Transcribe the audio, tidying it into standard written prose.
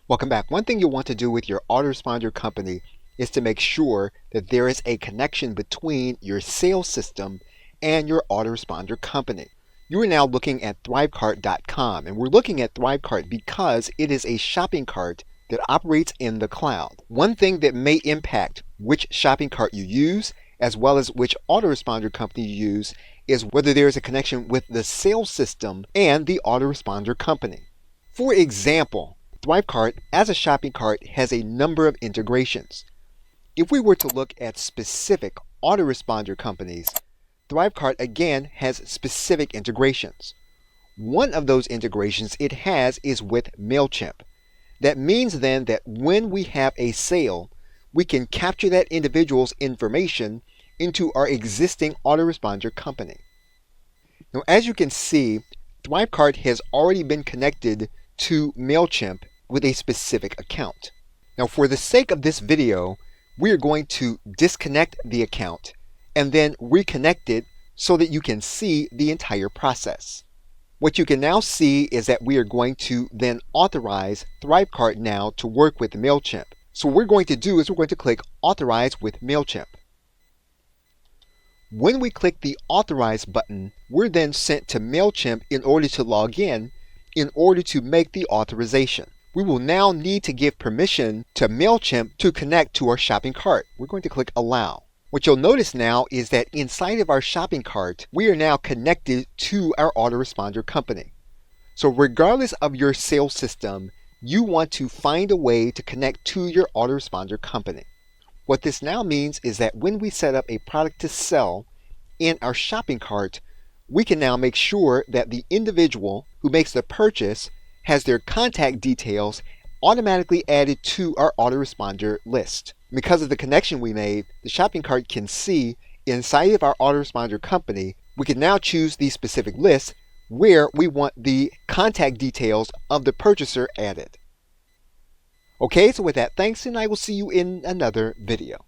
Welcome back. One thing you'll want to do with your autoresponder company is to make sure that there is a connection between your sales system and your autoresponder company. You are now looking at thrivecart.com, and we're looking at Thrivecart because it is a shopping cart that operates in the cloud. One thing that may impact which shopping cart you use, as well as which autoresponder company you use, is whether there is a connection with the sales system and the autoresponder company. For example, Thrivecart as a shopping cart has a number of integrations. If we were to look at specific autoresponder companies, Thrivecart again has specific integrations. One of those integrations it has is with MailChimp. That means then that when we have a sale, we can capture that individual's information into our existing autoresponder company. Now, as you can see, Thrivecart has already been connected to MailChimp with a specific account. Now, for the sake of this video, we are going to disconnect the account and then reconnect it so that you can see the entire process. What you can now see is that we are going to then authorize Thrivecart now to work with MailChimp. So what we're going to do is we're going to click Authorize with MailChimp. When we click the Authorize button, we're then sent to MailChimp in order to log in order to make the authorization. We will now need to give permission to MailChimp to connect to our shopping cart. We're going to click Allow. What you'll notice now is that inside of our shopping cart, we are now connected to our autoresponder company. So regardless of your sales system, you want to find a way to connect to your autoresponder company. What this now means is that when we set up a product to sell in our shopping cart, we can now make sure that the individual who makes the purchase has their contact details automatically added to our autoresponder list. Because of the connection we made, the shopping cart can see inside of our autoresponder company, we can now choose the specific list where we want the contact details of the purchaser added. Okay, so with that, thanks, and I will see you in another video.